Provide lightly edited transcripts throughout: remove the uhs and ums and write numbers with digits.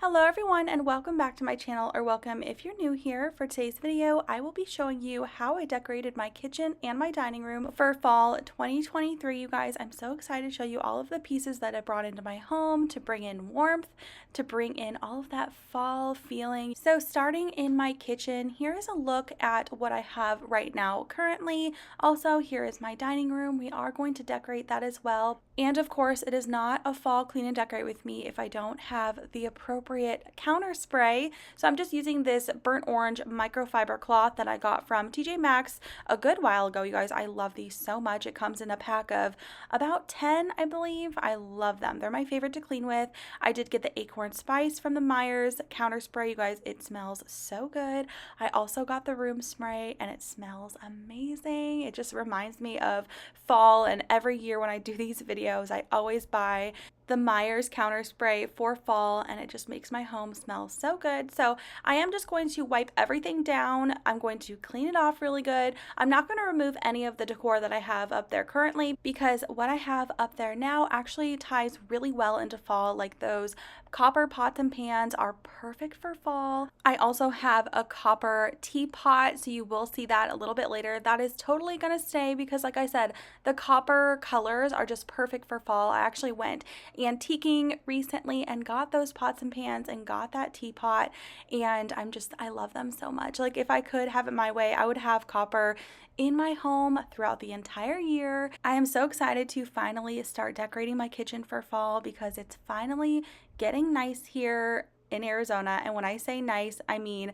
Hello everyone and welcome back to my channel, or welcome if you're new here. For today's video, I will be showing you how I decorated my kitchen and my dining room for fall 2023. You guys, I'm so excited to show you all of the pieces that I brought into my home to bring in warmth, to bring in all of that fall feeling. So starting in my kitchen, here is a look at what I have right now currently. Also, here is my dining room. We are going to decorate that as well. And of course, it is not a fall clean and decorate with me if I don't have the appropriate counter spray. So I'm just using this burnt orange microfiber cloth that I got from TJ Maxx a good while ago. You guys, I love these so much. It comes in a pack of about 10, I believe. I love them. They're my favorite to clean with. I did get the Acorn Spice from the Myers counter spray. You guys, it smells so good. I also got the room spray and it smells amazing. It just reminds me of fall, and every year when I do these videos, I always buy the Myers counter spray for fall, and it just makes my home smell so good. So I am just going to wipe everything down. I'm going to clean it off really good. I'm not going to remove any of the decor that I have up there currently, because what I have up there now actually ties really well into fall. Like those copper pots and pans are perfect for fall. I also have a copper teapot, so you will see that a little bit later. That is totally going to stay because, like I said, the copper colors are just perfect for fall. I actually went antiquing recently and got those pots and pans and got that teapot, and I love them so much. Like, if I could have it my way, I would have copper in my home throughout the entire year. I am so excited to finally start decorating my kitchen for fall because it's finally getting nice here in Arizona. And when I say nice, I mean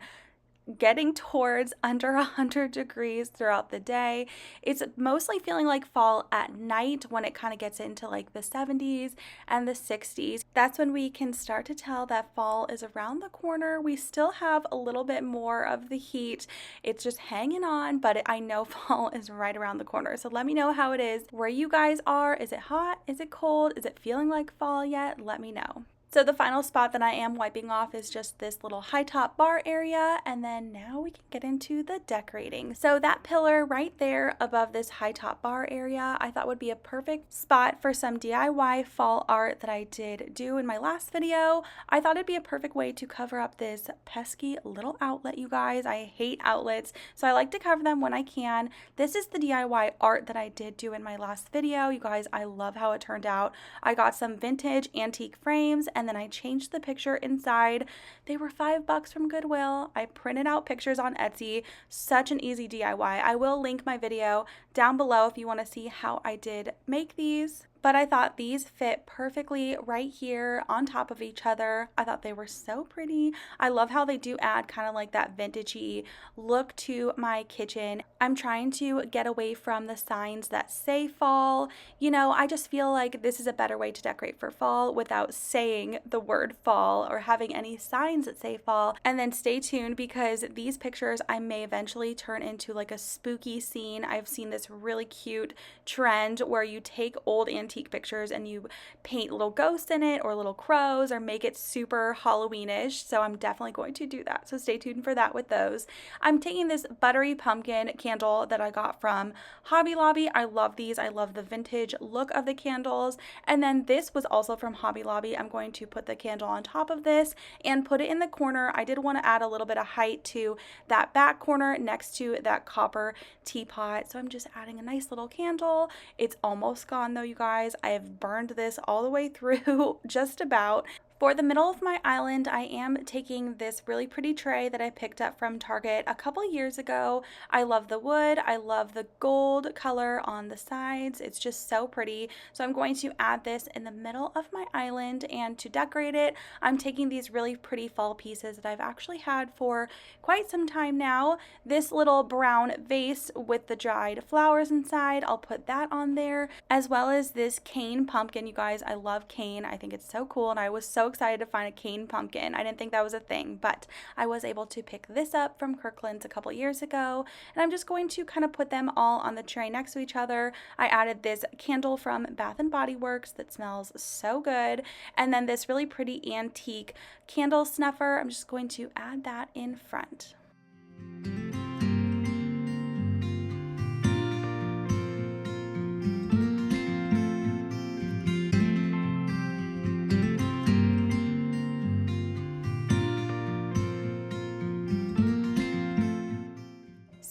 getting towards under 100 degrees throughout the day. It's mostly feeling like fall at night when it kind of gets into like the 70s and the 60s. That's when we can start to tell that fall is around the corner. We still have a little bit more of the heat. It's just hanging on, but I know fall is right around the corner. So let me know how it is where you guys are. Is it hot? Is it cold? Is it feeling like fall yet? Let me know. So the final spot that I am wiping off is just this little high top bar area, and then now we can get into the decorating. So that pillar right there above this high top bar area, I thought would be a perfect spot for some DIY fall art that I did do in my last video. I thought it'd be a perfect way to cover up this pesky little outlet, you guys. I hate outlets, so I like to cover them when I can. This is the DIY art that I did do in my last video. You guys, I love how it turned out. I got some vintage antique frames, and then I changed the picture inside. They were $5 from Goodwill. I printed out pictures on Etsy. Such an easy DIY. I will link my video down below if you want to see how I did make these. But I thought these fit perfectly right here on top of each other. I thought they were so pretty. I love how they do add kind of like that vintagey look to my kitchen. I'm trying to get away from the signs that say fall. You know, I just feel like this is a better way to decorate for fall without saying the word fall or having any signs that say fall. And then stay tuned, because these pictures I may eventually turn into like a spooky scene. I've seen this really cute trend where you take old antique pictures and you paint little ghosts in it or little crows or make it super Halloweenish. So I'm definitely going to do that. So stay tuned for that with those. I'm taking this buttery pumpkin candle that I got from Hobby Lobby. I love these. I love the vintage look of the candles. And then this was also from Hobby Lobby. I'm going to put the candle on top of this and put it in the corner. I did want to add a little bit of height to that back corner next to that copper teapot. So I'm just adding a nice little candle. It's almost gone though, you guys. I have burned this all the way through, just about. For the middle of my island, I am taking this really pretty tray that I picked up from Target a couple years ago. I love the wood. I love the gold color on the sides. It's just so pretty. So I'm going to add this in the middle of my island, and to decorate it, I'm taking these really pretty fall pieces that I've actually had for quite some time now. This little brown vase with the dried flowers inside, I'll put that on there, as well as this cane pumpkin. You guys, I love cane. I think it's so cool, and I was so excited to find a cane pumpkin. I didn't think that was a thing, but I was able to pick this up from Kirkland's a couple years ago, and I'm just going to kind of put them all on the tray next to each other. I added this candle from Bath and Body Works that smells so good, and then this really pretty antique candle snuffer. I'm just going to add that in front.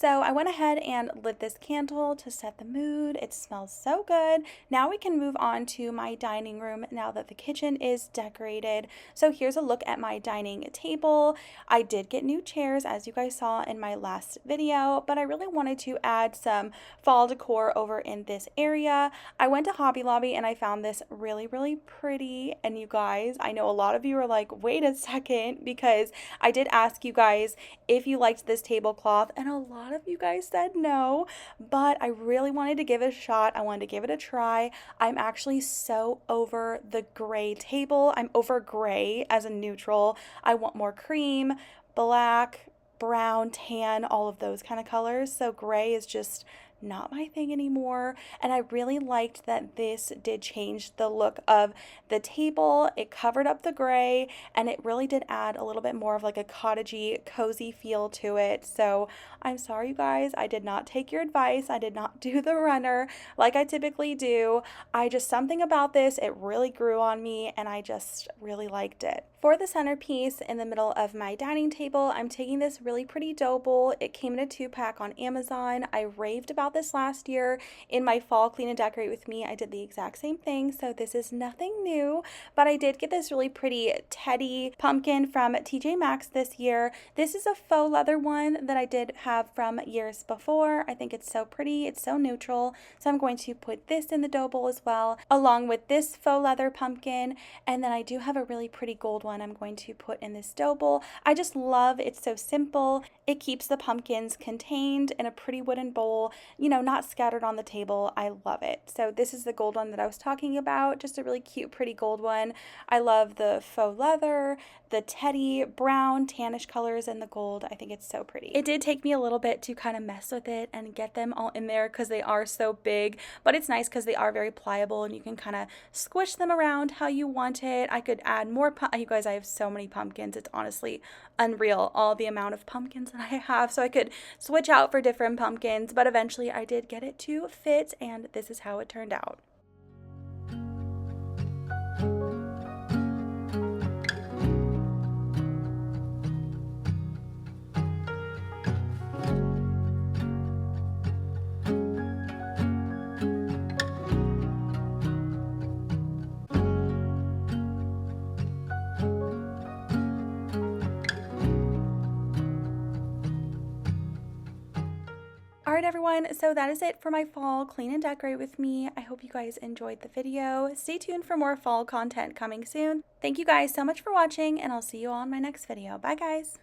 So I went ahead and lit this candle to set the mood. It smells so good. Now we can move on to my dining room now that the kitchen is decorated. So here's a look at my dining table. I did get new chairs, as you guys saw in my last video, but I really wanted to add some fall decor over in this area. I went to Hobby Lobby and I found this really pretty, and you guys, I know a lot of you are like, wait a second, because I did ask you guys if you liked this tablecloth, and a lot of you guys said no, but I really wanted to give it a shot. I wanted to give it a try. I'm actually so over the gray table. I'm over gray as a neutral. I want more cream, black, brown, tan, all of those kind of colors. So gray is just not my thing anymore, and I really liked that this did change the look of the table. It covered up the gray, and it really did add a little bit more of like a cottagey, cozy feel to it. So I'm sorry, you guys, I did not take your advice. I did not do the runner like I typically do. Something about this, it really grew on me, and I just really liked it. For the centerpiece in the middle of my dining table, I'm taking this really pretty dough bowl. It came in a 2-pack on Amazon. I raved about this last year in my fall clean and decorate with me. I did the exact same thing, so this is nothing new, but I did get this really pretty teddy pumpkin from TJ Maxx this year. This is a faux leather one that I did have from years before. I think it's so pretty. It's so neutral, so I'm going to put this in the dough bowl as well, along with this faux leather pumpkin, and then I do have a really pretty gold one I'm going to put in this dough bowl. I just love it's so simple. It keeps the pumpkins contained in a pretty wooden bowl, you know, not scattered on the table. I love it. So this is the gold one that I was talking about, just a really cute, pretty gold one. I love the faux leather, the teddy, brown, tannish colors, and the gold. I think it's so pretty. It did take me a little bit to kind of mess with it and get them all in there because they are so big, but it's nice because they are very pliable and you can kind of squish them around how you want it. I could add more, you guys, I have so many pumpkins. It's honestly unreal, all the amount of pumpkins that I have. So I could switch out for different pumpkins, but eventually I did get it to fit, and this is how it turned out. Alright everyone, so that is it for my fall clean and decorate with me. I hope you guys enjoyed the video. Stay tuned for more fall content coming soon. Thank you guys so much for watching, and I'll see you all in my next video. Bye guys!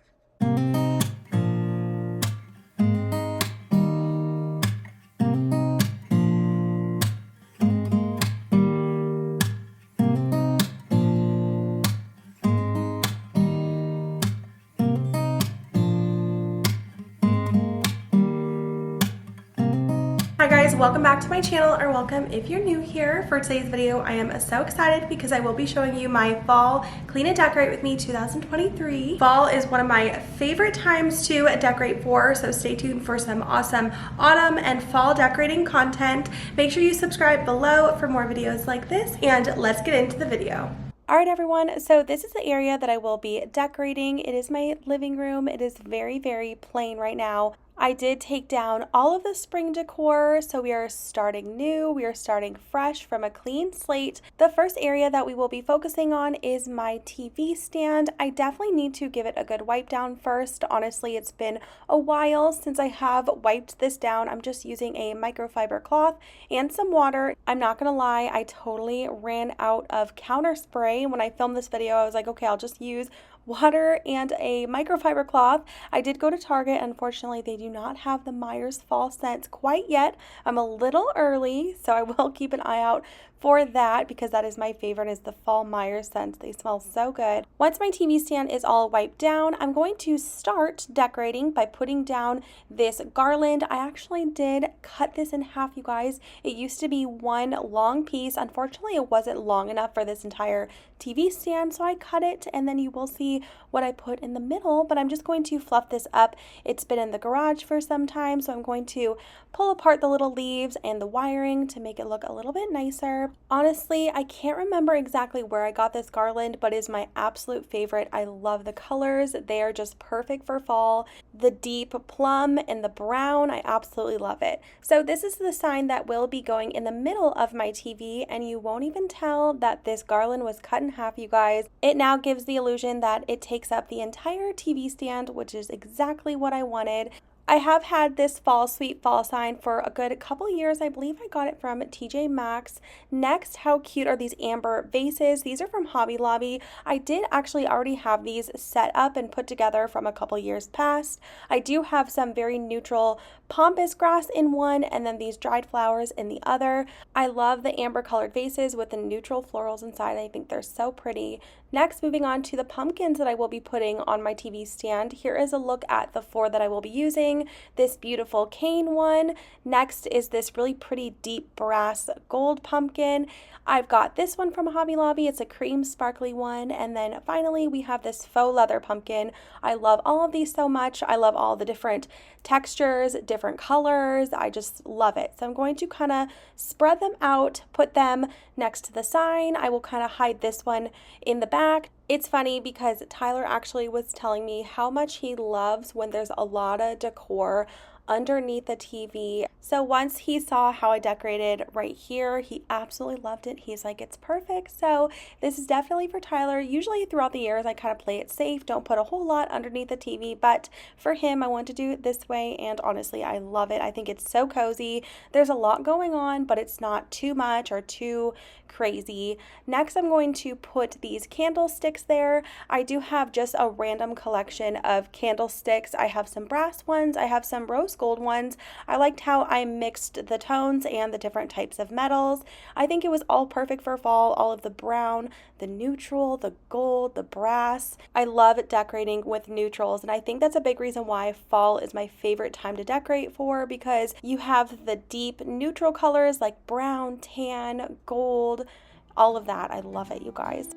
Hi guys, welcome back to my channel, or welcome if you're new here. For today's video, I am so excited because I will be showing you my fall clean and decorate with me 2023. Fall is one of my favorite times to decorate for, so stay tuned for some awesome autumn and fall decorating content. Make sure you subscribe below for more videos like this, and let's get into the video. Alright everyone, so this is the area that I will be decorating. It is my living room. It is very plain right now. I did take down all of the spring decor, so we are starting new. We are starting fresh from a clean slate. The first area that we will be focusing on is my TV stand. I definitely need to give it a good wipe down first. Honestly, it's been a while since I have wiped this down. I'm just using a microfiber cloth and some water. I'm not gonna lie, I totally ran out of counter spray. When I filmed this video, I was like, okay, I'll just use water and a microfiber cloth. I did go to Target. Unfortunately, they do not have the Myers fall scents quite yet. I'm a little early, so I will keep an eye out for that because that is my favorite, is the fall Myers scents. They smell so good. Once my TV stand is all wiped down, I'm going to start decorating by putting down this garland. I actually did cut this in half, you guys. It used to be one long piece. Unfortunately, it wasn't long enough for this entire TV stand, so I cut it, and then you will see what I put in the middle, but I'm just going to fluff this up. It's been in the garage for some time, so I'm going to pull apart the little leaves and the wiring to make it look a little bit nicer. there. Honestly, I can't remember exactly where I got this garland, but it is my absolute favorite. I love the colors. They are just perfect for fall. The deep plum and the brown, I absolutely love it. So this is the sign that will be going in the middle of my TV, and you won't even tell that this garland was cut in half, you guys. It now gives the illusion that it takes up the entire TV stand, which is exactly what I wanted. I have had this fall sweet fall sign for a good couple years. I believe I got it from TJ Maxx. Next, how cute are these amber vases? These are from Hobby Lobby. I did actually already have these set up and put together from a couple years past. I do have some very neutral pampas grass in one and then these dried flowers in the other. I love the amber colored vases with the neutral florals inside. I think they're so pretty. Next, moving on to the pumpkins that I will be putting on my TV stand. Here is a look at the 4 that I will be using. This beautiful cane one. Next is this really pretty deep brass gold pumpkin. I've got this one from Hobby Lobby. It's a cream sparkly one. And then finally we have this faux leather pumpkin. I love all of these so much. I love all the different textures, different colors. I just love it. So I'm going to kind of spread them out, put them next to the sign. I will kind of hide this one in the back. It's funny because Tyler actually was telling me how much he loves when there's a lot of decor underneath the TV. So once he saw how I decorated right here, he absolutely loved it. He's like, it's perfect. So this is definitely for Tyler. Usually throughout the years, I kind of play it safe, don't put a whole lot underneath the TV, but for him, I want to do it this way. And honestly, I love it. I think it's so cozy. There's a lot going on, but it's not too much or too crazy. Next, I'm going to put these candlesticks there. I do have just a random collection of candlesticks. I have some brass ones. I have some rose gold ones. I liked how I mixed the tones and the different types of metals. I think it was all perfect for fall. All of the brown, the neutral, the gold, the brass. I love decorating with neutrals, and I think that's a big reason why fall is my favorite time to decorate for, because you have the deep neutral colors like brown, tan, gold, all of that. I love it, you guys.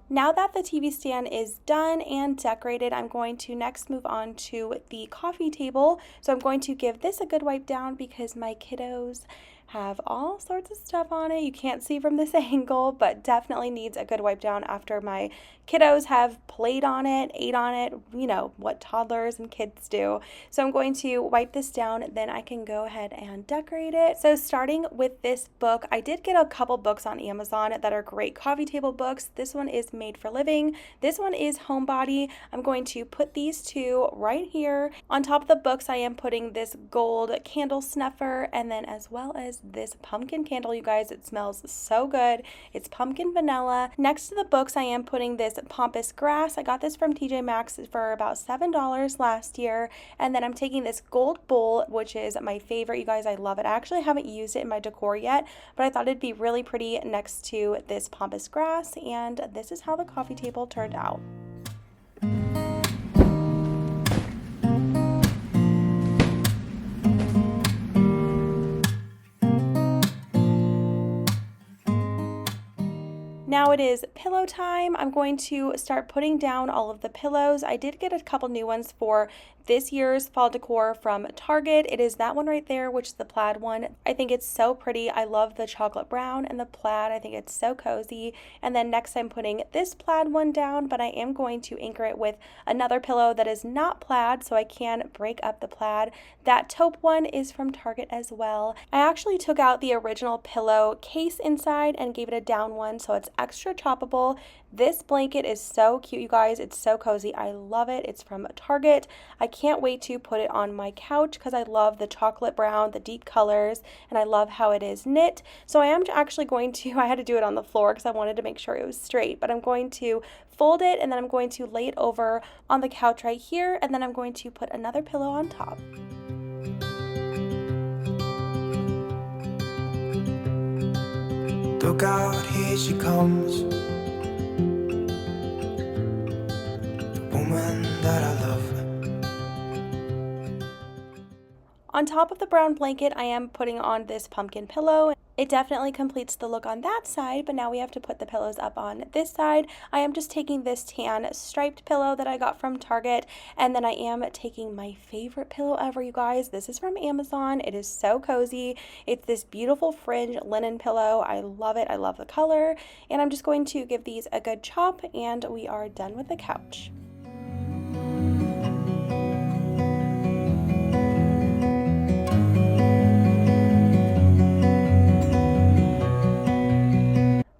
Now that the TV stand is done and decorated, I'm going to next move on to the coffee table. So I'm going to give this a good wipe down because my kiddos have all sorts of stuff on it. You can't see from this angle, but definitely needs a good wipe down after my kiddos have played on it, ate on it, you know, what toddlers and kids do. So I'm going to wipe this down, then I can go ahead and decorate it. So starting with this book, I did get a couple books on Amazon that are great coffee table books. This one is Made for Living. This one is Homebody. I'm going to put these two right here. On top of the books, I am putting this gold candle snuffer, and then as well as this pumpkin candle, you guys. It smells so good. It's pumpkin vanilla. Next to the books, I am putting this pampas grass. I got this from TJ Maxx for about $7 last year. And then I'm taking this gold bowl, which is my favorite, you guys. I love it. I actually haven't used it in my decor yet, but I thought it'd be really pretty next to this pampas grass. And this is how the coffee table turned out. Now it is pillow time. I'm going to start putting down all of the pillows. I did get a couple new ones for this year's fall decor from Target. It is that one right there, which is the plaid one. I think it's so pretty. I love the chocolate brown and the plaid. I think it's so cozy. And then next I'm putting this plaid one down, but I am going to anchor it with another pillow that is not plaid so I can break up the plaid. That taupe one is from Target as well. I actually took out the original pillow case inside and gave it a down one so it's extra choppable. This blanket is so cute, you guys. It's so cozy. I love it. It's from Target. I can't wait to put it on my couch because I love the chocolate brown, the deep colors, and I love how it is knit. So I am actually going to, I had to do it on the floor because I wanted to make sure it was straight, but I'm going to fold it and then I'm going to lay it over on the couch right here, and then I'm going to put another pillow on top. Look out, here she comes, the woman that I love. On top of the brown blanket, I am putting on this pumpkin pillow. It definitely completes the look on that side, but now we have to put the pillows up on this side. I am just taking this tan striped pillow that I got from Target, and then I am taking my favorite pillow ever, you guys. This is from Amazon. It is so cozy. It's this beautiful fringe linen pillow. I love it. I love the color, and I'm just going to give these a good chop, and we are done with the couch.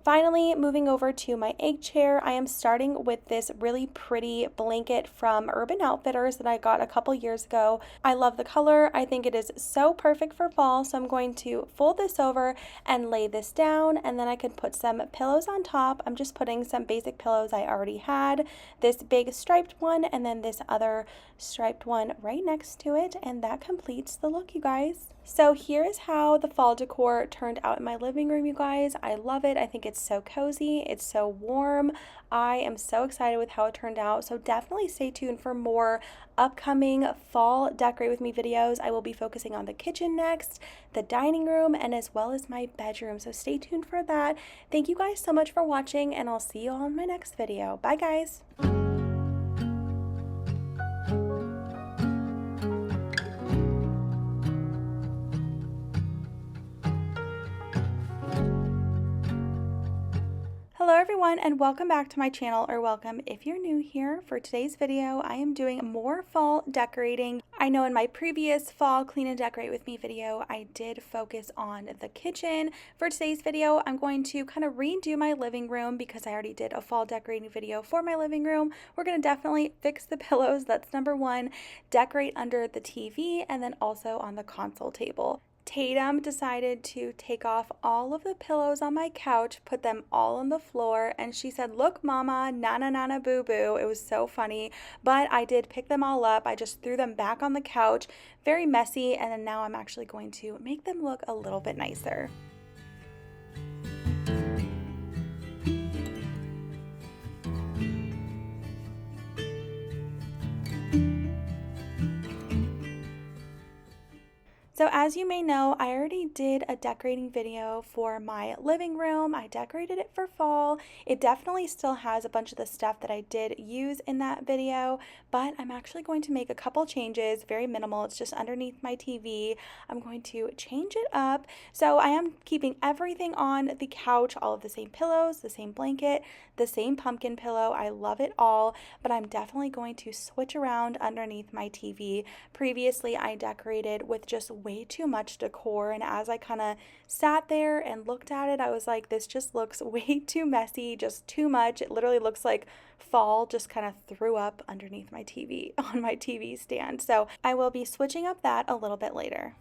Finally, moving over to my egg chair, I am starting with this really pretty blanket from Urban Outfitters that I got a couple years ago. I love the color. I think it is so perfect for fall, so I'm going to fold this over and lay this down, and then I can put some pillows on top. I'm just putting some basic pillows I already had, this big striped one, and then this other striped one right next to it, and that completes the look, you guys. So here is how the fall decor turned out in my living room, you guys. I love it. I think it's so cozy. It's so warm. I am so excited with how it turned out. So definitely stay tuned for more upcoming fall decorate with me videos. I will be focusing on the kitchen next, the dining room, and as well as my bedroom. So stay tuned for that. Thank you guys so much for watching, and I'll see you all in my next video. Bye, guys. Hello everyone, and welcome back to my channel, or welcome if you're new here. For today's video, I am doing more fall decorating. I know in my previous fall clean and decorate with me video, I did focus on the kitchen. For today's video, I'm going to kind of redo my living room because I already did a fall decorating video for my living room. We're going to definitely fix the pillows, that's number one, decorate under the TV, and then also on the console table. Tatum decided to take off all of the pillows on my couch, put them all on the floor, and she said, "Look, mama, nana nana boo boo." It was so funny, but I did pick them all up. I just threw them back on the couch, very messy, and then now I'm actually going to make them look a little bit nicer. So as you may know, I already did a decorating video for my living room. I decorated it for fall. It definitely still has a bunch of the stuff that I did use in that video, but I'm actually going to make a couple changes, very minimal. It's just underneath my TV. I'm going to change it up. So I am keeping everything on the couch, all of the same pillows, the same blanket, the same pumpkin pillow. I love it all, but I'm definitely going to switch around underneath my TV. Previously, I decorated with just way too much decor, and as I kind of sat there and looked at it, I was like, this just looks way too messy, just too much. It literally looks like fall just kind of threw up underneath my TV on my TV stand. So I will be switching up that a little bit later.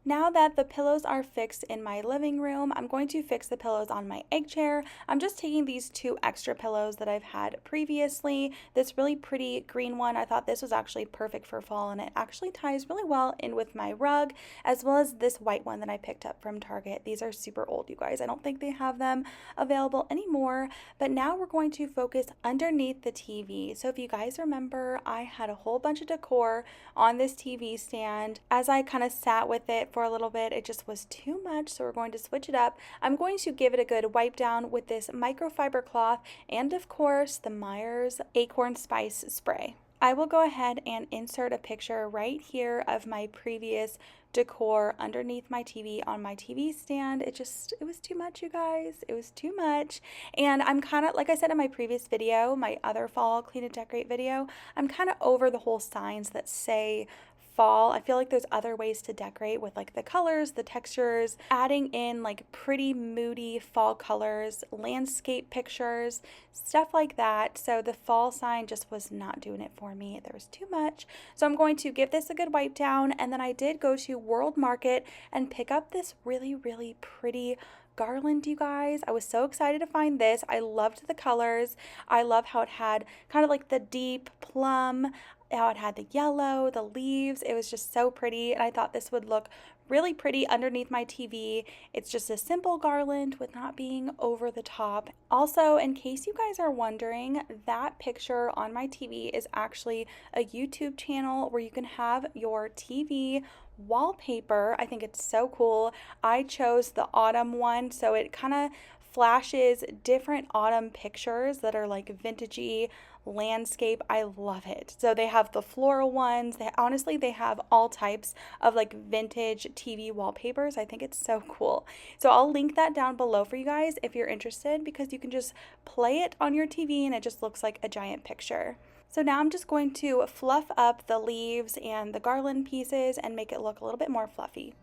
Now that the pillows are fixed in my living room, I'm going to fix the pillows on my egg chair. I'm just taking these two extra pillows that I've had previously. This really pretty green one, I thought this was actually perfect for fall, and it actually ties really well in with my rug, as well as this white one that I picked up from Target. These are super old, you guys. I don't think they have them available anymore, but now we're going to focus underneath the TV. So if you guys remember, I had a whole bunch of decor on this TV stand. As I kind of sat with it for a little bit, it just was too much, so we're going to switch it up. I'm going to give it a good wipe down with this microfiber cloth and of course the Myers Acorn Spice Spray. I will go ahead and insert a picture right here of my previous decor underneath my TV on my TV stand. It was too much, you guys. It was too much. And I'm kind of, like I said in my previous video, my other fall clean and decorate video, I'm kind of over the whole signs that say fall. I feel like there's other ways to decorate with like the colors, the textures, adding in like pretty moody fall colors, landscape pictures, stuff like that. So the fall sign just was not doing it for me. There was too much. So I'm going to give this a good wipe down, and then I did go to World Market and pick up this really, really pretty garland, you guys. I was so excited to find this. I loved the colors. I love how it had kind of like the deep plum, how it had the yellow, the leaves. It was just so pretty, and I thought this would look really pretty underneath my TV. It's just a simple garland with not being over the top. Also, in case you guys are wondering, that picture on my TV is actually a YouTube channel where you can have your TV wallpaper. I think it's so cool. I chose the autumn one, so it kind of flashes different autumn pictures that are like vintagey landscape. I love it. So they have the floral ones. They have all types of like vintage TV wallpapers. I think it's so cool. So I'll link that down below for you guys if you're interested, because you can just play it on your TV and it just looks like a giant picture. So now I'm just going to fluff up the leaves and the garland pieces and make it look a little bit more fluffy.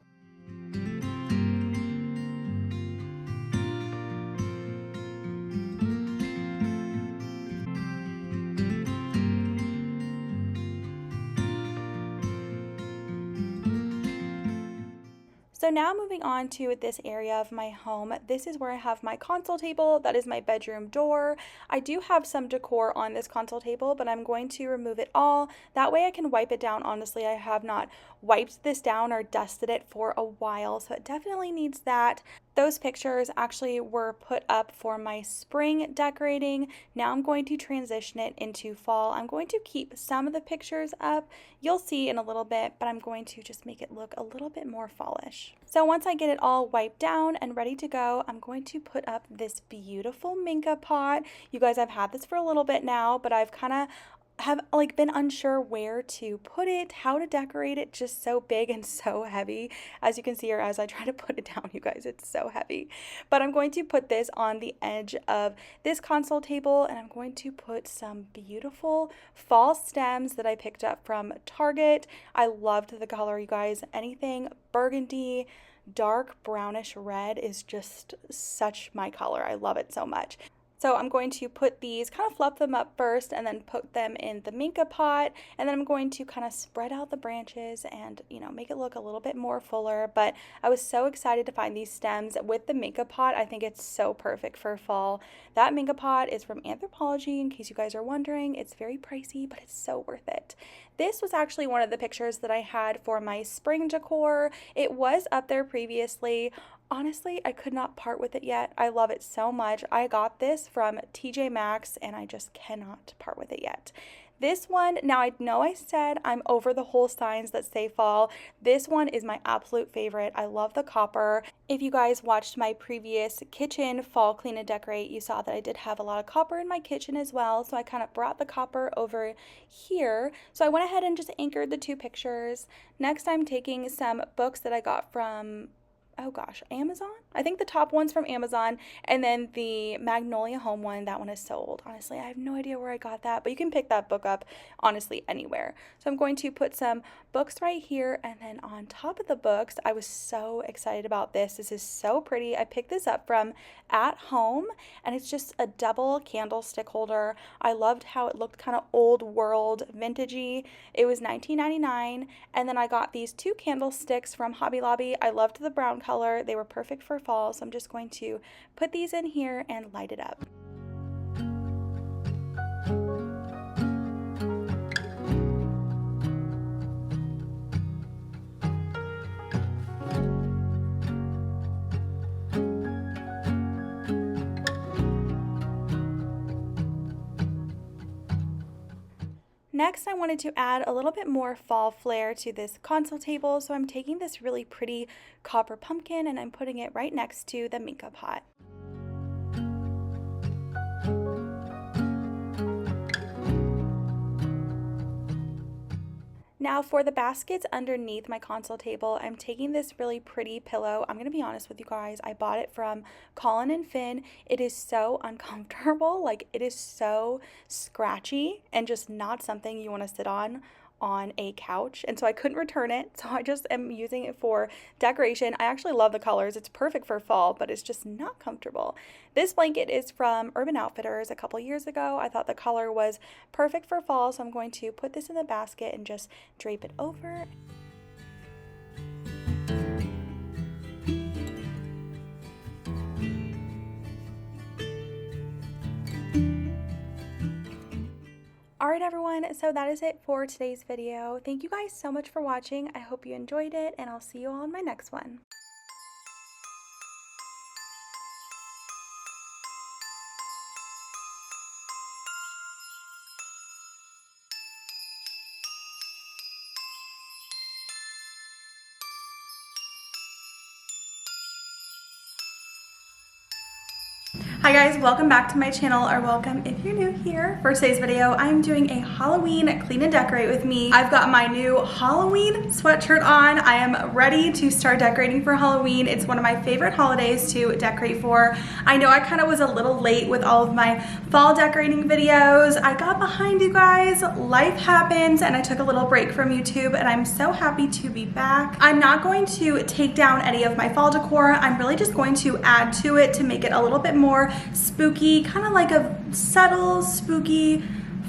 So now moving on to this area of my home, this is where I have my console table. That is my bedroom door. I do have some decor on this console table, but I'm going to remove it all. That way I can wipe it down. Honestly, I have not wiped this down or dusted it for a while, so it definitely needs that. Those pictures actually were put up for my spring decorating. Now I'm going to transition it into fall. I'm going to keep some of the pictures up. You'll see in a little bit, but I'm going to just make it look a little bit more fallish. So once I get it all wiped down and ready to go, I'm going to put up this beautiful minka pot. You guys, I've had this for a little bit now, but I've kind of have like been unsure where to put it, how to decorate it. Just so big and so heavy, as you can see here as I try to put it down, you guys, it's so heavy. But I'm going to put this on the edge of this console table, and I'm going to put some beautiful fall stems that I picked up from Target. I loved the color, you guys. Anything burgundy, dark brownish red is just such my color. I love it so much. So I'm going to put these, kind of fluff them up first and then put them in the minka pot, and then I'm going to kind of spread out the branches and, you know, make it look a little bit more fuller. But I was so excited to find these stems with the minka pot. I think it's so perfect for fall. That minka pot is from Anthropologie, in case you guys are wondering. It's very pricey, but it's so worth it. This was actually one of the pictures that I had for my spring decor. It was up there previously. Honestly, I could not part with it yet. I love it so much. I got this from TJ Maxx and I just cannot part with it yet. This one, now I know I said I'm over the whole signs that say fall. This one is my absolute favorite. I love the copper. If you guys watched my previous kitchen fall clean and decorate, you saw that I did have a lot of copper in my kitchen as well. So I kind of brought the copper over here. So I went ahead and just anchored the two pictures. Next, I'm taking some books that I got from, oh gosh, Amazon? I think the top one's from Amazon, and then the Magnolia Home one, that one is so old. Honestly, I have no idea where I got that, but you can pick that book up, honestly, anywhere. So I'm going to put some books right here, and then on top of the books, I was so excited about this. This is so pretty. I picked this up from At Home, and it's just a double candlestick holder. I loved how it looked kind of old world, vintagey. It was $19.99, and then I got these two candlesticks from Hobby Lobby. I loved the brown color. They were perfect for fall, so I'm just going to put these in here and light it up. Next, I wanted to add a little bit more fall flair to this console table, so I'm taking this really pretty copper pumpkin and I'm putting it right next to the minka pot. Now for the baskets underneath my console table, I'm taking this really pretty pillow. I'm going to be honest with you guys, I bought it from Colin and Finn. It is so uncomfortable, like it is so scratchy and just not something you want to sit on a couch, and so I couldn't return it, so I just am using it for decoration. I actually love the colors. It's perfect for fall, but it's just not comfortable. This blanket is from Urban Outfitters a couple years ago. I thought the color was perfect for fall, so I'm going to put this in the basket and just drape it over. everyone, so that is it for today's video. Thank you guys so much for watching. I hope you enjoyed it, and I'll see you all in my next one. Hi guys, welcome back to my channel, or welcome if you're new here. For today's video, I'm doing a Halloween clean and decorate with me. I've got my new Halloween sweatshirt on. I am ready to start decorating for Halloween. It's one of my favorite holidays to decorate for. I know I kind of was a little late with all of my fall decorating videos. I got behind, you guys. Life happens, and I took a little break from YouTube, and I'm so happy to be back. I'm not going to take down any of my fall decor. I'm really just going to add to it to make it a little bit more spooky, kind of like a subtle spooky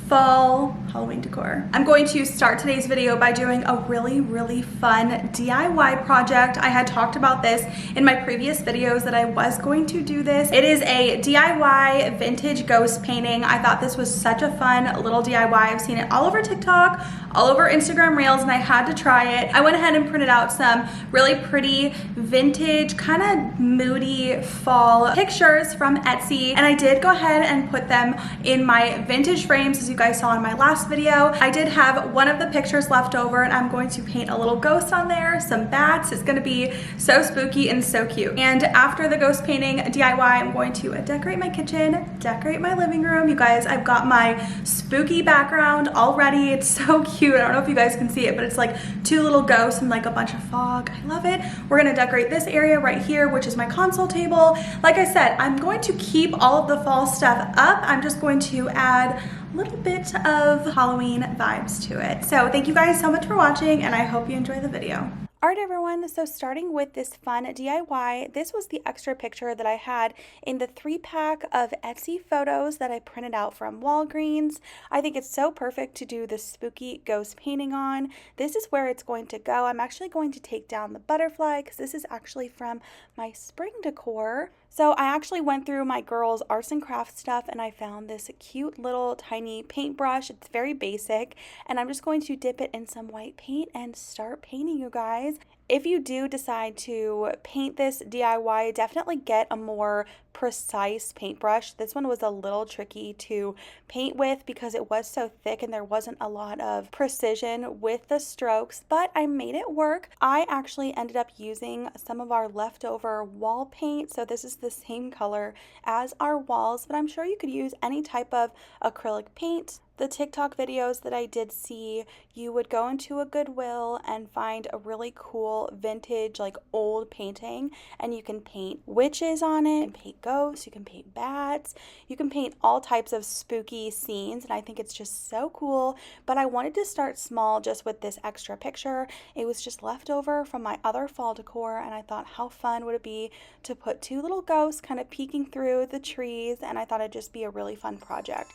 fall Halloween decor. I'm going to start today's video by doing a really fun DIY project. I had talked about this in my previous videos that I was going to do this. It is a DIY vintage ghost painting. I thought this was such a fun little DIY. I've seen it all over TikTok, all over Instagram Reels, and I had to try it. I went ahead and printed out some really pretty vintage, kind of moody fall pictures from Etsy, and I did go ahead and put them in my vintage frames, as you guys saw in my last video. I did have one of the pictures left over, and I'm going to paint a little ghost on there, some bats. It's gonna be so spooky and so cute. And after the ghost painting DIY, I'm going to decorate my kitchen, decorate my living room. You guys, I've got my spooky background already. It's so cute. I don't know if you guys can see it, but it's like two little ghosts and like a bunch of fog. I love it. We're gonna decorate this area right here, which is my console table. Like I said, I'm going to keep all of the fall stuff up. I'm just going to add a little bit of Halloween vibes to it. So thank you guys so much for watching, and I hope you enjoy the video. Alright everyone, so starting with this fun DIY, this was the extra picture that I had in the 3-pack of Etsy photos that I printed out from Walgreens. I think it's so perfect to do the spooky ghost painting on. This is where it's going to go. I'm actually going to take down the butterfly because this is actually from my spring decor. So I actually went through my girls' arts and crafts stuff, and I found this cute little tiny paintbrush. It's very basic, and I'm just going to dip it in some white paint and start painting, you guys. If you do decide to paint this DIY, definitely get a more precise paintbrush. This one was a little tricky to paint with because it was so thick and there wasn't a lot of precision with the strokes, but I made it work. I actually ended up using some of our leftover wall paint, so this is the same color as our walls, but I'm sure you could use any type of acrylic paint. The TikTok videos that I did see, you would go into a Goodwill and find a really cool vintage, like old painting, and you can paint witches on it, and paint ghosts, you can paint bats, you can paint all types of spooky scenes, and I think it's just so cool. But I wanted to start small just with this extra picture. It was just left over from my other fall decor, and I thought how fun would it be to put two little ghosts kind of peeking through the trees, and I thought it'd just be a really fun project.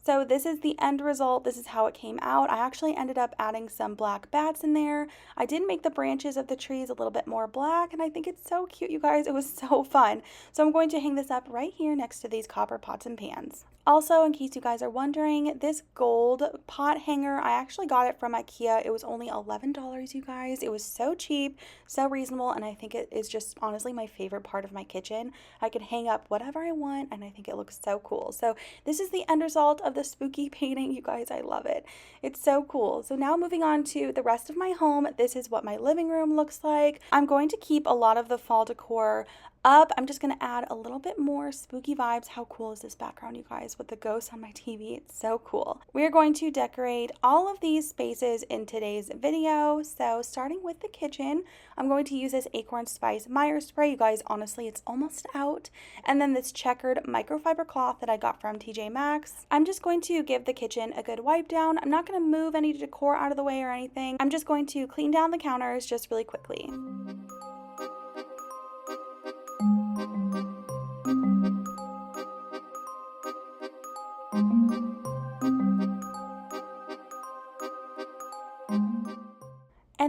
So this is the end result. This is how it came out. I actually ended up adding some black bats in there. I did make the branches of the trees a little bit more black, and I think it's so cute, you guys. It was so fun. So I'm going to hang this up right here next to these copper pots and pans. Also, in case you guys are wondering, this gold pot hanger, I actually got it from IKEA. It was only $11, you guys. It was so cheap, so reasonable, and I think it is just honestly my favorite part of my kitchen. I can hang up whatever I want, and I think it looks so cool. So this is the end result of the spooky painting, you guys. I love it. It's so cool. So now moving on to the rest of my home, this is what my living room looks like. I'm going to keep a lot of the fall decor up. I'm just going to add a little bit more spooky vibes. How cool is this background, you guys, with the ghosts on my TV? It's so cool. We are going to decorate all of these spaces in today's video. So starting with the kitchen, I'm going to use this Acorn Spice Meyer spray. You guys, honestly, it's almost out. And then this checkered microfiber cloth that I got from TJ Maxx. I'm just going to give the kitchen a good wipe down. I'm not going to move any decor out of the way or anything. I'm just going to clean down the counters just really quickly.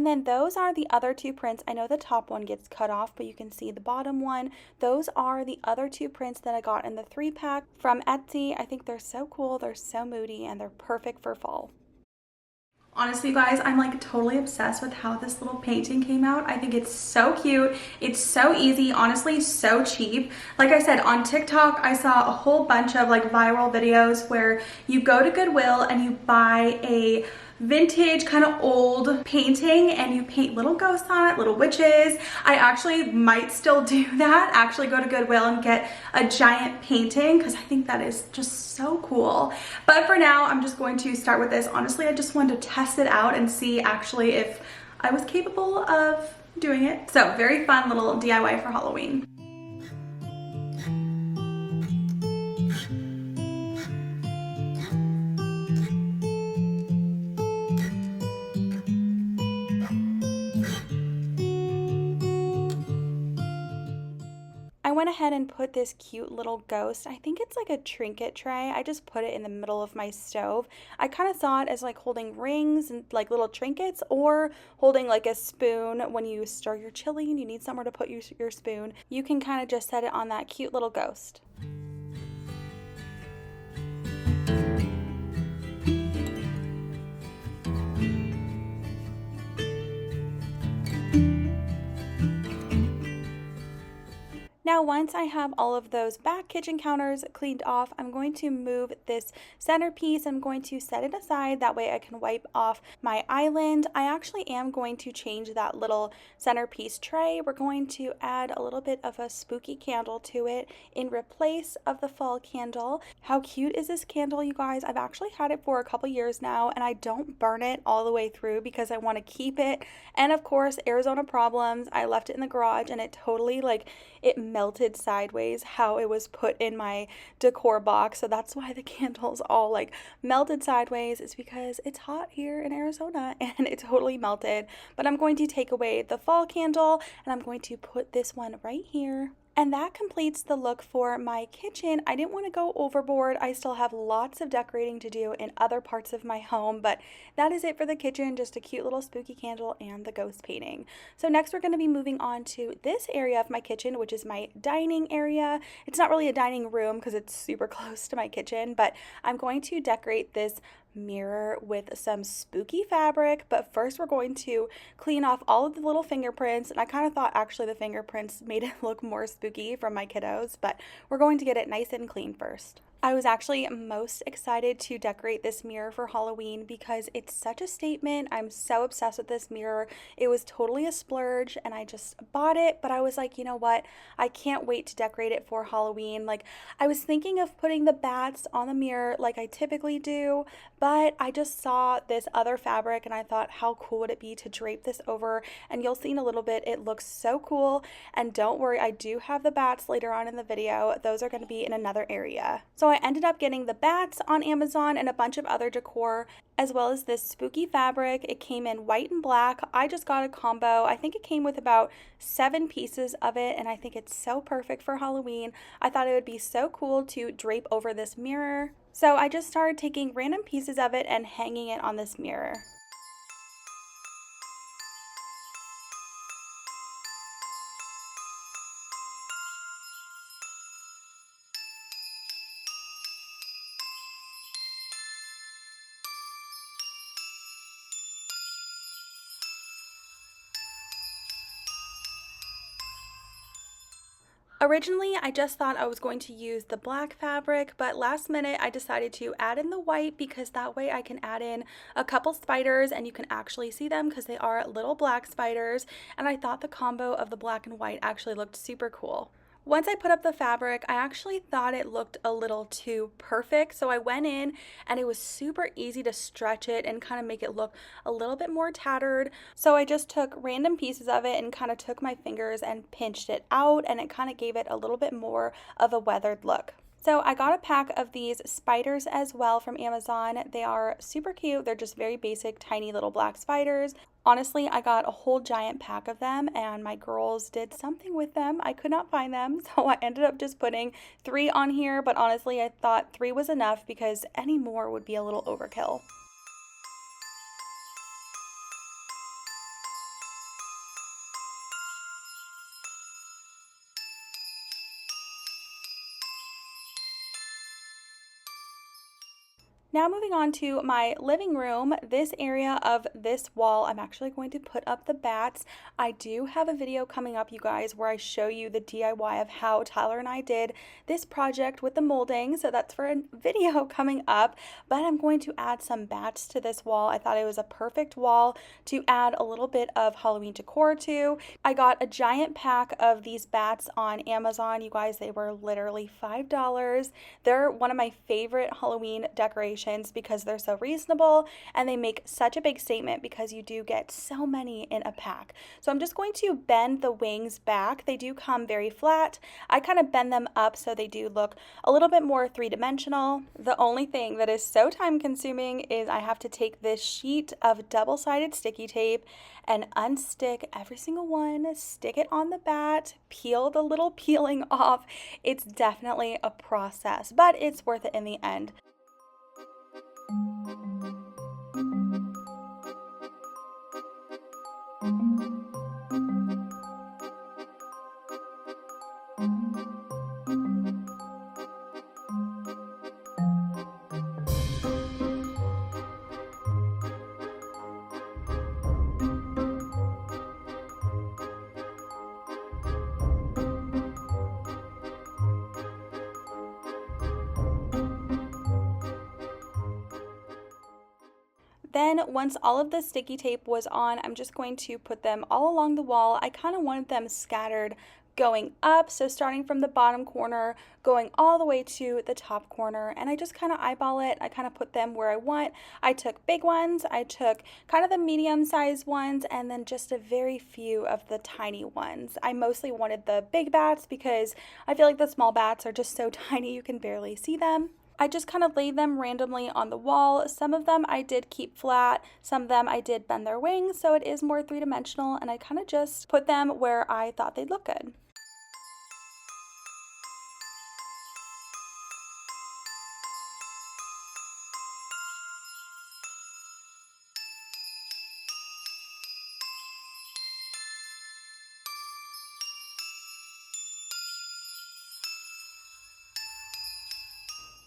And then those are the other two prints. I know the top one gets cut off, but you can see the bottom one. Those are the other two prints that I got in the 3-pack from Etsy. I think they're so cool, they're so moody, and they're perfect for fall. Honestly, you guys, I'm like totally obsessed with how this little painting came out. I think it's so cute. It's so easy, honestly, so cheap. Like I said, on TikTok, I saw a whole bunch of like viral videos where you go to Goodwill and you buy a vintage kind of old painting and you paint little ghosts on it, little witches. I actually might still do that, actually go to Goodwill and get a giant painting because I think that is just so cool. But for now, I'm just going to start with this. Honestly, I just wanted to test it out and see actually if I was capable of doing it. So very fun little DIY for Halloween. I went ahead and put this cute little ghost. I think it's like a trinket tray. I just put it in the middle of my stove. I kind of saw it as like holding rings and like little trinkets, or holding like a spoon when you stir your chili and you need somewhere to put your spoon. You can kind of just set it on that cute little ghost. Now, once I have all of those back kitchen counters cleaned off, I'm going to move this centerpiece. I'm going to set it aside. That way I can wipe off my island. I actually am going to change that little centerpiece tray. We're going to add a little bit of a spooky candle to it in replace of the fall candle. How cute is this candle, you guys? I've actually had it for a couple years now, and I don't burn it all the way through because I want to keep it. And of course, Arizona problems. I left it in the garage and it totally it melted sideways how it was put in my decor box. So that's why the candles all melted sideways. It's because it's hot here in Arizona and it totally melted. But I'm going to take away the fall candle and I'm going to put this one right here. And that completes the look for my kitchen. I didn't want to go overboard. I still have lots of decorating to do in other parts of my home, but that is it for the kitchen. Just a cute little spooky candle and the ghost painting. So next we're going to be moving on to this area of my kitchen, which is my dining area. It's not really a dining room because it's super close to my kitchen, but I'm going to decorate this mirror with some spooky fabric. But first we're going to clean off all of the little fingerprints, and I kind of thought actually the fingerprints made it look more spooky from my kiddos, but we're going to get it nice and clean first. I was actually most excited to decorate this mirror for Halloween because it's such a statement. I'm so obsessed with this mirror. It was totally a splurge and I just bought it, but I was like, you know what? I can't wait to decorate it for Halloween. I was thinking of putting the bats on the mirror like I typically do, but I just saw this other fabric and I thought, how cool would it be to drape this over? And you'll see in a little bit, it looks so cool. And don't worry, I do have the bats later on in the video. Those are going to be in another area. So I ended up getting the bats on Amazon and a bunch of other decor, as well as this spooky fabric. It came in white and black. I just got a combo. I think it came with about 7 pieces of it, and I think it's so perfect for Halloween. I thought it would be so cool to drape over this mirror. So I just started taking random pieces of it and hanging it on this mirror. Originally, I just thought I was going to use the black fabric, but last minute I decided to add in the white because that way I can add in a couple spiders and you can actually see them because they are little black spiders, and I thought the combo of the black and white actually looked super cool. Once I put up the fabric, I actually thought it looked a little too perfect, so I went in and it was super easy to stretch it and kind of make it look a little bit more tattered. So I just took random pieces of it and kind of took my fingers and pinched it out, and it kind of gave it a little bit more of a weathered look. So I got a pack of these spiders as well from Amazon. They are super cute. They're just very basic, tiny little black spiders. Honestly, I got a whole giant pack of them and my girls did something with them. I could not find them, so I ended up just putting 3 on here, but honestly, I thought 3 was enough because any more would be a little overkill. Now moving on to my living room, this area of this wall, I'm actually going to put up the bats. I do have a video coming up, you guys, where I show you the DIY of how Tyler and I did this project with the molding, so that's for a video coming up, but I'm going to add some bats to this wall. I thought it was a perfect wall to add a little bit of Halloween decor to. I got a giant pack of these bats on Amazon, you guys. They were literally $5. They're one of my favorite Halloween decorations because they're so reasonable and they make such a big statement because you do get so many in a pack. So I'm just going to bend the wings back. They do come very flat. I kind of bend them up so they do look a little bit more three-dimensional. The only thing that is so time consuming is I have to take this sheet of double-sided sticky tape and unstick every single one, stick it on the bat, peel the little peeling off. It's definitely a process, but it's worth it in the end. Then once all of the sticky tape was on, I'm just going to put them all along the wall. I kind of wanted them scattered going up, so starting from the bottom corner, going all the way to the top corner, and I just kind of eyeball it. I kind of put them where I want. I took big ones, I took kind of the medium-sized ones, and then just a very few of the tiny ones. I mostly wanted the big bats because I feel like the small bats are just so tiny you can barely see them. I just kind of laid them randomly on the wall. Some of them I did keep flat, some of them I did bend their wings, so it is more three-dimensional, and I kind of just put them where I thought they'd look good.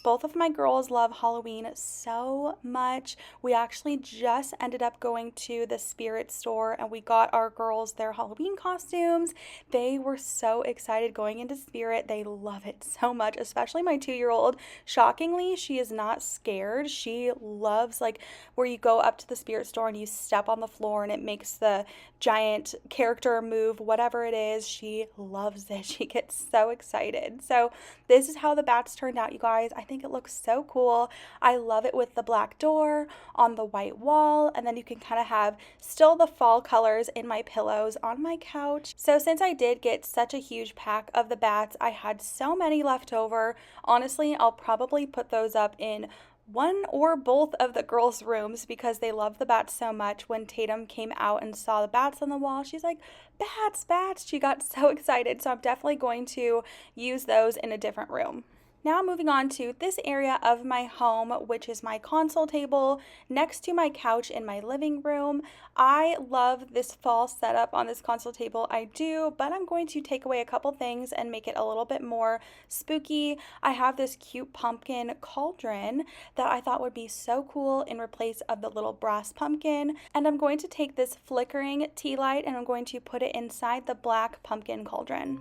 Both of my girls love Halloween so much. We actually just ended up going to the Spirit store and we got our girls their Halloween costumes. They were so excited going into Spirit. They love it so much, especially my 2-year-old. Shockingly, she is not scared. She loves like where you go up to the Spirit store and you step on the floor and it makes the giant character move, whatever it is. She loves it. She gets so excited. So this is how the bats turned out, you guys. I think it looks so cool. I love it with the black door on the white wall, and then you can kind of have still the fall colors in my pillows on my couch. So since I did get such a huge pack of the bats, I had so many left over. Honestly, I'll probably put those up in one or both of the girls' rooms because they love the bats so much. When Tatum came out and saw the bats on the wall, she's like, "Bats, bats." She got so excited. So I'm definitely going to use those in a different room. Now moving on to this area of my home, which is my console table next to my couch in my living room. I love this fall setup on this console table. I do, but I'm going to take away a couple things and make it a little bit more spooky. I have this cute pumpkin cauldron that I thought would be so cool in replace of the little brass pumpkin. And I'm going to take this flickering tea light and I'm going to put it inside the black pumpkin cauldron.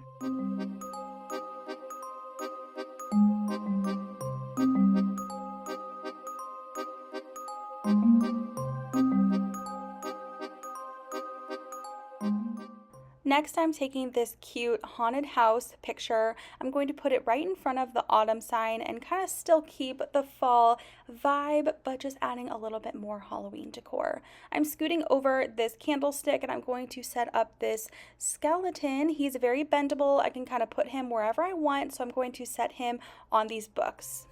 Next, I'm taking this cute haunted house picture. I'm going to put it right in front of the autumn sign and kind of still keep the fall vibe, but just adding a little bit more Halloween decor. I'm scooting over this candlestick and I'm going to set up this skeleton. He's very bendable. I can kind of put him wherever I want, so I'm going to set him on these books.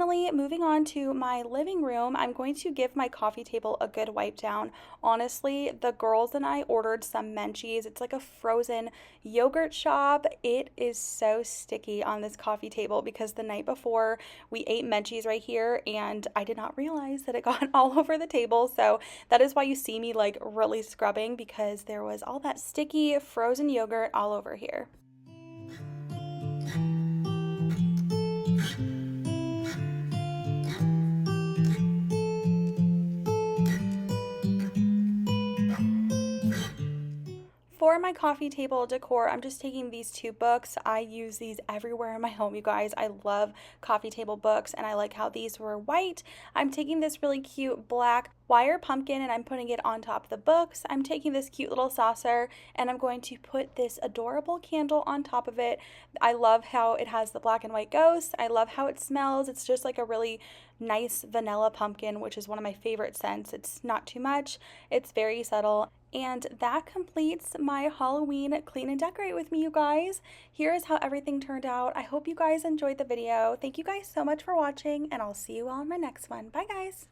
finally, moving on to my living room, I'm going to give my coffee table a good wipe down. Honestly, the girls and I ordered some Menchie's. It's like a frozen yogurt shop. It is so sticky on this coffee table because the night before we ate Menchie's right here and I did not realize that it got all over the table. So that is why you see me like really scrubbing, because there was all that sticky frozen yogurt all over here. For my coffee table decor, I'm just taking these two books. I use these everywhere in my home, you guys. I love coffee table books, and I like how these were white. I'm taking this really cute black wire pumpkin and I'm putting it on top of the books. I'm taking this cute little saucer and I'm going to put this adorable candle on top of it. I love how it has the black and white ghost. I love how it smells. It's just like a really nice vanilla pumpkin, which is one of my favorite scents. It's not too much. It's very subtle. And that completes my Halloween clean and decorate with me, you guys. Here is how everything turned out. I hope you guys enjoyed the video. Thank you guys so much for watching, and I'll see you all in my next one. Bye, guys.